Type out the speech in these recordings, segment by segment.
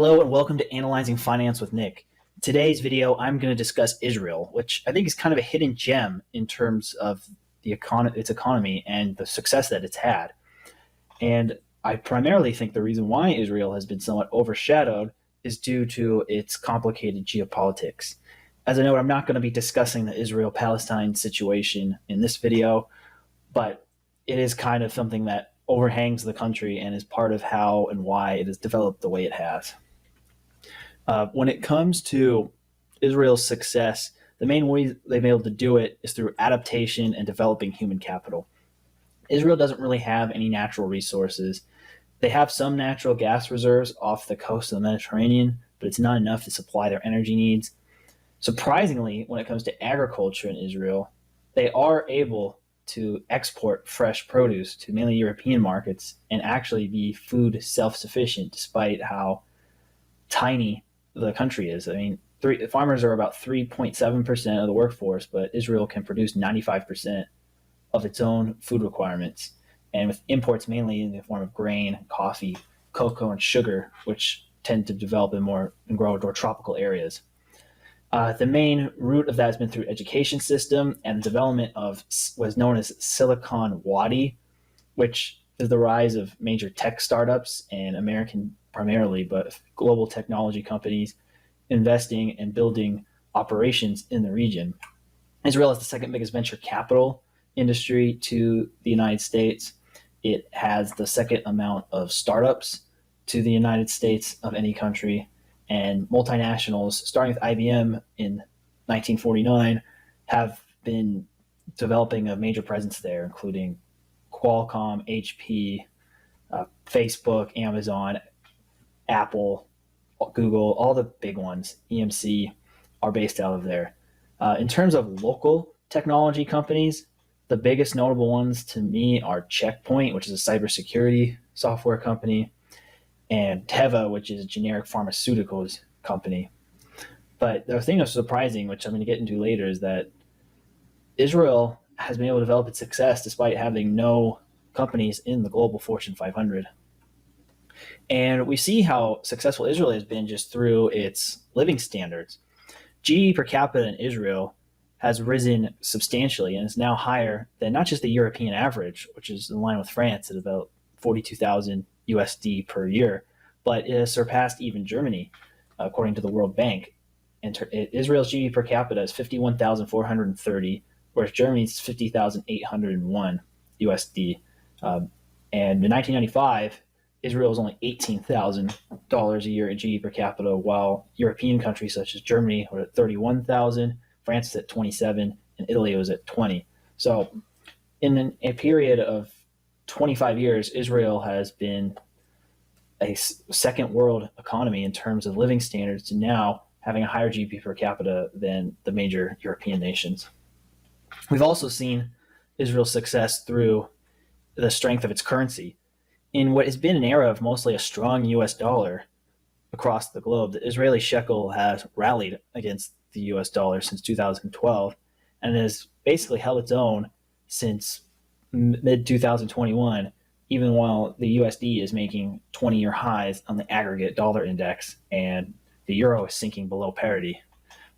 Hello and welcome to Analyzing Finance with Nick. Today's video, I'm going to discuss Israel, which I think is kind of a hidden gem in terms of its economy and the success that it's had. And I primarily think the reason why Israel has been somewhat overshadowed is due to its complicated geopolitics. As I know, I'm not going to be discussing the Israel-Palestine situation in this video, but it is kind of something that overhangs the country and is part of how and why it has developed the way it has. When it comes to Israel's success, the main way they've been able to do it is through adaptation and developing human capital. Israel doesn't really have any natural resources. They have some natural gas reserves off the coast of the Mediterranean, but it's not enough to supply their energy needs. Surprisingly, when it comes to agriculture in Israel, they are able to export fresh produce to mainly European markets and actually be food self-sufficient despite how tiny the country is. I mean, farmers are about 3.7% of the workforce, but Israel can produce 95% of its own food requirements, and with imports mainly in the form of grain, coffee, cocoa, and sugar, which tend to develop in grow in more tropical areas. The main route of that has been through education system and the development of what is known as Silicon Wadi, which is the rise of major tech startups and American primarily, but global technology companies investing and building operations in the region. Israel is the second biggest venture capital industry to the United States. It has the second amount of startups to the United States of any country, and multinationals, starting with IBM in 1949, have been developing a major presence there, including Qualcomm, HP, Facebook, Amazon, Apple, Google, all the big ones, EMC, are based out of there. In terms of local technology companies, the biggest notable ones to me are Checkpoint, which is a cybersecurity software company, and Teva, which is a generic pharmaceuticals company. But the thing that's surprising, which I'm going to get into later, is that Israel has been able to develop its success despite having no companies in the global Fortune 500. And we see how successful Israel has been just through its living standards. GDP per capita in Israel has risen substantially and is now higher than not just the European average, which is in line with France at about 42,000 USD per year, but it has surpassed even Germany, according to the World Bank. And Israel's GDP per capita is 51,430, whereas Germany's 50,801 USD. And in 1995, Israel was only $18,000 a year in GDP per capita, while European countries such as Germany were at 31,000, France is at 27, and Italy was at 20. So in a period of 25 years, Israel has been a second world economy in terms of living standards to now having a higher GDP per capita than the major European nations. We've also seen Israel's success through the strength of its currency. In what has been an era of mostly a strong US dollar across the globe, the Israeli shekel has rallied against the US dollar since 2012 and has basically held its own since mid-2021, even while the USD is making 20-year highs on the aggregate dollar index and the euro is sinking below parity.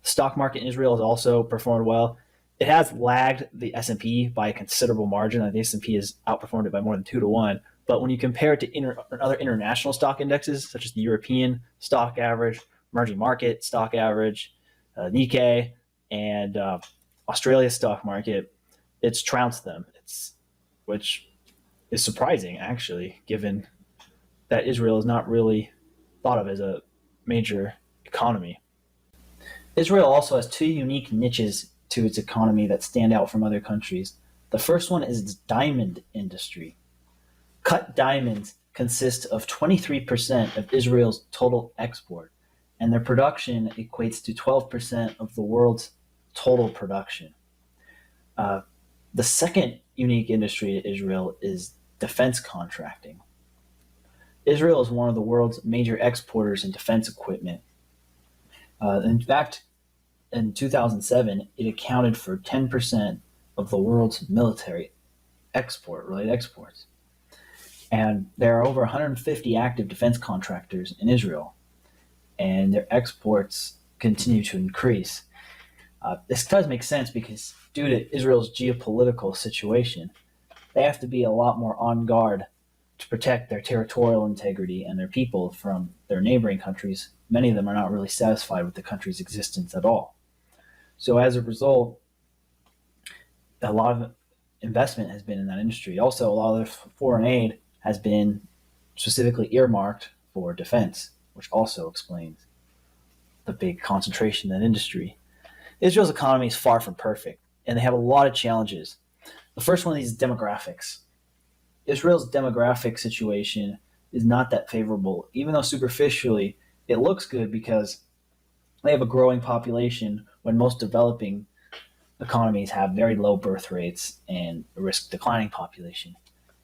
The stock market in Israel has also performed well. It has lagged the S&P by a considerable margin. The S&P has outperformed it by more than 2-1. But when you compare it to other international stock indexes, such as the European stock average, emerging market stock average, Nikkei, and Australia's stock market, it's trounced them, which is surprising, actually, given that Israel is not really thought of as a major economy. Israel also has two unique niches to its economy that stand out from other countries. The first one is its diamond industry. Cut diamonds consist of 23% of Israel's total export, and their production equates to 12% of the world's total production. The second unique industry in Israel is defense contracting. Israel is one of the world's major exporters in defense equipment. In fact, in 2007, it accounted for 10% of the world's military related exports. And there are over 150 active defense contractors in Israel. and their exports continue to increase. This does make sense because due to Israel's geopolitical situation, they have to be a lot more on guard to protect their territorial integrity and their people from their neighboring countries. Many of them are not really satisfied with the country's existence at all. So as a result, a lot of investment has been in that industry. Also, a lot of foreign aid has been specifically earmarked for defense, which also explains the big concentration in that industry. Israel's economy is far from perfect, and they have a lot of challenges. The first one is demographics. Israel's demographic situation is not that favorable, even though superficially it looks good because they have a growing population when most developing economies have very low birth rates and risk declining population.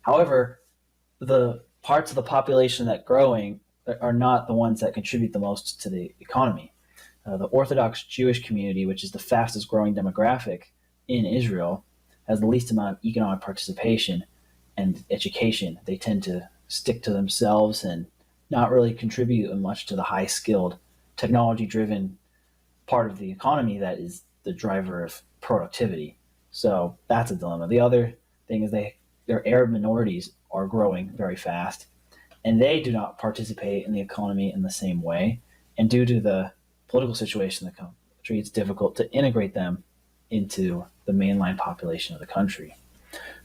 However, the parts of the population that growing are not the ones that contribute the most to the economy. The Orthodox Jewish community, which is the fastest growing demographic in Israel, has the least amount of economic participation and education. They tend to stick to themselves and not really contribute much to the high skilled, technology driven part of the economy that is the driver of productivity. So that's a dilemma. The other thing is their Arab minorities are growing very fast, and they do not participate in the economy in the same way. And due to the political situation in the country, it's difficult to integrate them into the mainline population of the country.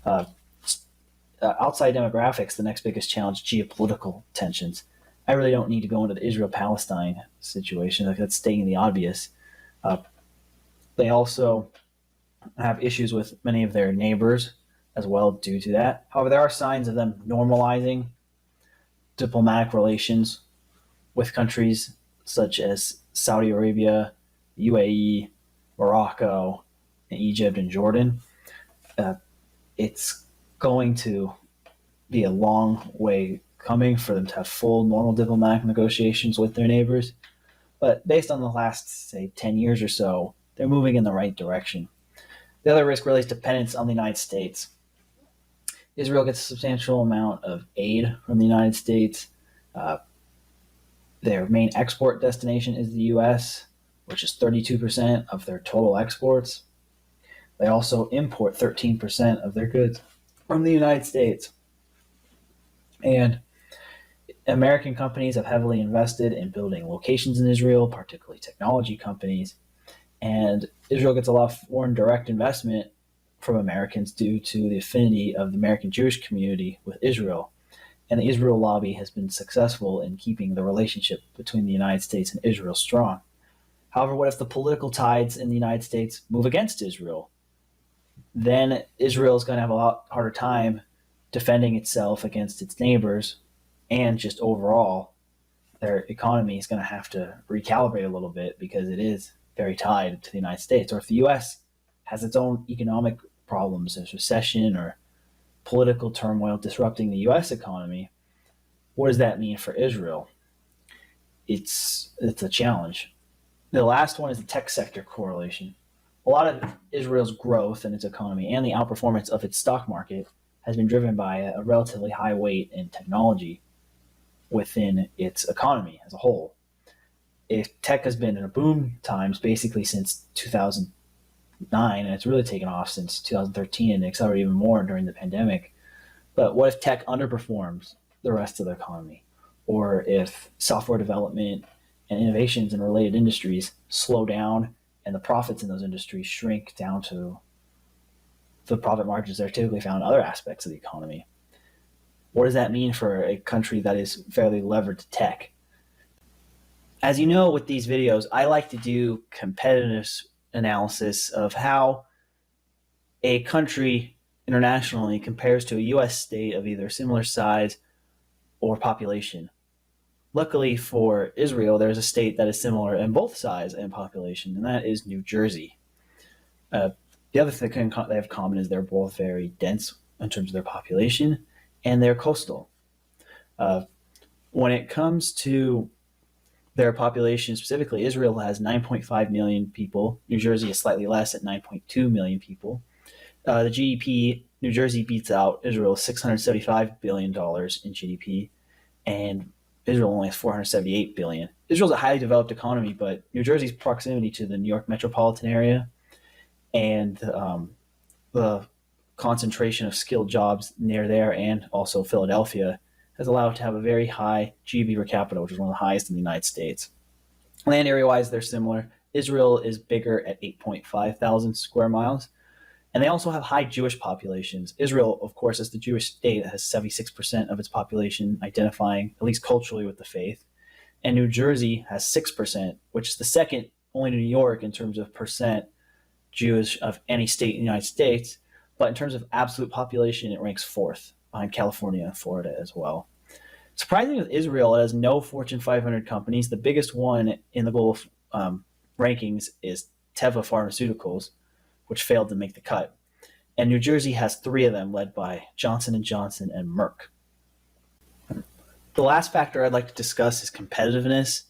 Uh, Outside demographics, the next biggest challenge, geopolitical tensions. I really don't need to go into the Israel-Palestine situation. That's stating the obvious. They also have issues with many of their neighbors as well due to that. However, there are signs of them normalizing diplomatic relations with countries such as Saudi Arabia, UAE, Morocco, and Egypt and Jordan. It's going to be a long way coming for them to have full normal diplomatic negotiations with their neighbors. But based on the last, say, 10 years or so, they're moving in the right direction. The other risk really is dependence on the United States. Israel gets a substantial amount of aid from the United States. Their main export destination is the U.S., which is 32% of their total exports. They also import 13% of their goods from the United States. And American companies have heavily invested in building locations in Israel, particularly technology companies. And Israel gets a lot of foreign direct investment from Americans due to the affinity of the American Jewish community with Israel. And the Israel lobby has been successful in keeping the relationship between the United States and Israel strong. However, what if the political tides in the United States move against Israel? Then Israel is going to have a lot harder time defending itself against its neighbors, and just overall, their economy is going to have to recalibrate a little bit because it is very tied to the United States. Or if the U.S. has its own economic problems, there's recession or political turmoil disrupting the U.S. economy, what does that mean for Israel? It's a challenge. The last one is the tech sector correlation. A lot of Israel's growth in its economy and the outperformance of its stock market has been driven by a relatively high weight in technology within its economy as a whole. If tech has been in a boom times basically since 2009, and it's really taken off since 2013 and accelerated even more during the pandemic. But what if tech underperforms the rest of the economy? Or if software development and innovations in related industries slow down and the profits in those industries shrink down to the profit margins that are typically found in other aspects of the economy? What does that mean for a country that is fairly levered to tech? As you know, with these videos, I like to do competitiveness analysis of how a country internationally compares to a U.S. state of either similar size or population. Luckily for Israel, there's a state that is similar in both size and population, and that is New Jersey. The other thing they have in common is they're both very dense in terms of their population, and they're coastal. When it comes to their population specifically, Israel has 9.5 million people. New Jersey is slightly less at 9.2 million people. The GDP, New Jersey beats out Israel's $675 billion in GDP, and Israel only has 478 billion. Israel's a highly developed economy, but New Jersey's proximity to the New York metropolitan area and the concentration of skilled jobs near there, and also Philadelphia, has allowed it to have a very high GDP per capita, which is one of the highest in the United States. Land area wise, they're similar. Israel is bigger at 8.5 thousand square miles. And they also have high Jewish populations. Israel, of course, is the Jewish state that has 76% of its population identifying, at least culturally, with the faith. And New Jersey has 6%, which is the second only to New York in terms of percent Jewish of any state in the United States. But in terms of absolute population, it ranks fourth behind California and Florida as well. Surprisingly, with Israel, it has no Fortune 500 companies. The biggest one in the global rankings is Teva Pharmaceuticals, which failed to make the cut. And New Jersey has three of them, led by Johnson & Johnson and Merck. The last factor I'd like to discuss is competitiveness.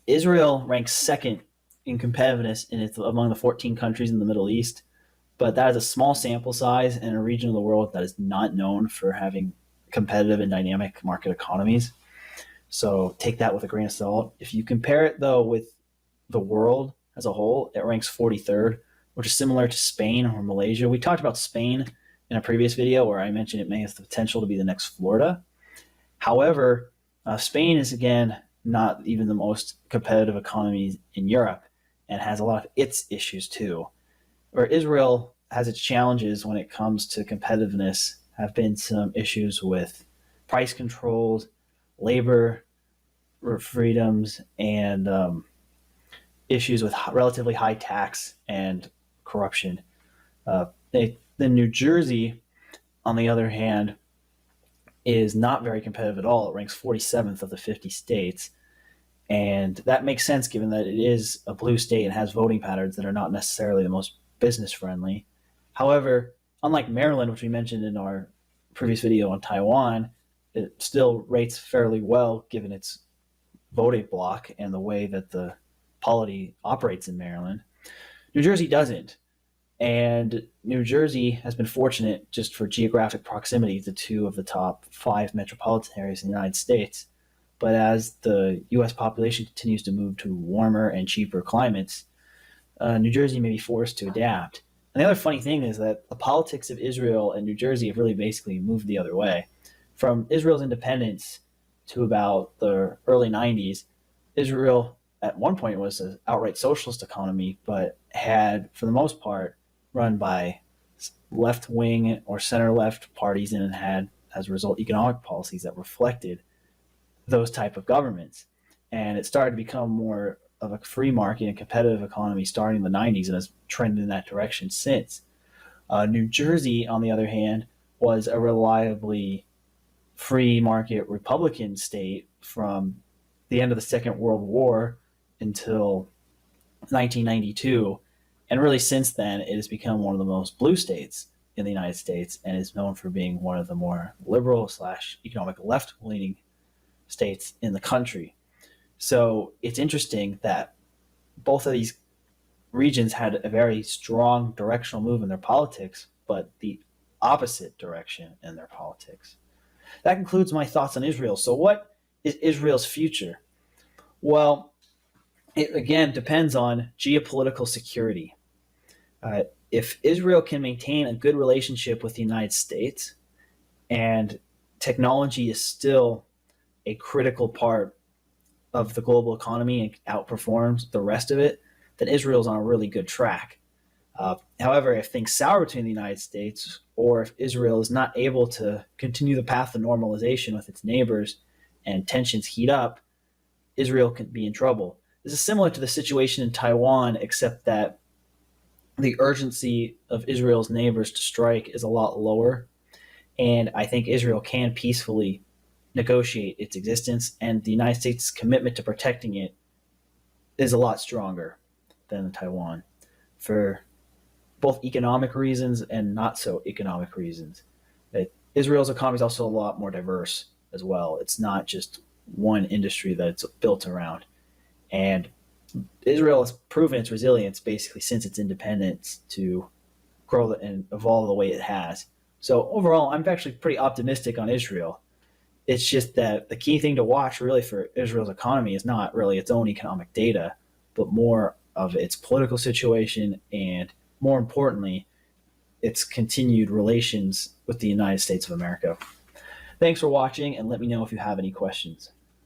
Israel ranks second in competitiveness among the 14 countries in the Middle East, but that is a small sample size in a region of the world that is not known for having competitive and dynamic market economies. So take that with a grain of salt. If you compare it, though, with the world as a whole, it ranks 43rd, which is similar to Spain or Malaysia. We talked about Spain in a previous video where I mentioned it may have the potential to be the next Florida. However, Spain is, again, not even the most competitive economy in Europe and has a lot of its issues too. Where Israel has its challenges when it comes to competitiveness have been some issues with price controls, labor freedoms, and issues with relatively high tax and corruption. Then New Jersey, on the other hand, is not very competitive at all. It ranks 47th of the 50 states. And that makes sense given that it is a blue state and has voting patterns that are not necessarily the most business friendly. However, unlike Maryland, which we mentioned in our previous video on Taiwan, it still rates fairly well given its voting bloc and the way that the polity operates in Maryland. New Jersey doesn't. And New Jersey has been fortunate just for geographic proximity to two of the top 5 metropolitan areas in the United States. But as the U.S. population continues to move to warmer and cheaper climates, New Jersey may be forced to adapt. And the other funny thing is that the politics of Israel and New Jersey have really basically moved the other way. From Israel's independence to about the early 90s, Israel at one point was an outright socialist economy, but had, for the most part, run by left-wing or center-left parties, and it had, as a result, economic policies that reflected those type of governments. And it started to become more of a free market and competitive economy starting in the 90s and has trended in that direction since. New Jersey, on the other hand, was a reliably free market Republican state from the end of the Second World War until 1992. And really since then, it has become one of the most blue states in the United States and is known for being one of the more liberal / economic left-leaning states in the country. So it's interesting that both of these regions had a very strong directional move in their politics, but the opposite direction in their politics. That concludes my thoughts on Israel. So what is Israel's future? Well, it again depends on geopolitical security. If Israel can maintain a good relationship with the United States and technology is still a critical part of the global economy and outperforms the rest of it, then Israel's on a really good track. However, if things sour between the United States, or if Israel is not able to continue the path of normalization with its neighbors and tensions heat up, Israel could be in trouble. This is similar to the situation in Taiwan, except that the urgency of Israel's neighbors to strike is a lot lower. And I think Israel can peacefully negotiate its existence, and the United States' commitment to protecting it is a lot stronger than Taiwan for both economic reasons and not so economic reasons. Israel's economy is also a lot more diverse as well. It's not just one industry that it's built around. And Israel has proven its resilience basically since its independence to grow and evolve the way it has. So overall, I'm actually pretty optimistic on Israel. It's just that the key thing to watch really for Israel's economy is not really its own economic data, but more of its political situation and, more importantly, its continued relations with the United States of America. Thanks for watching, and let me know if you have any questions.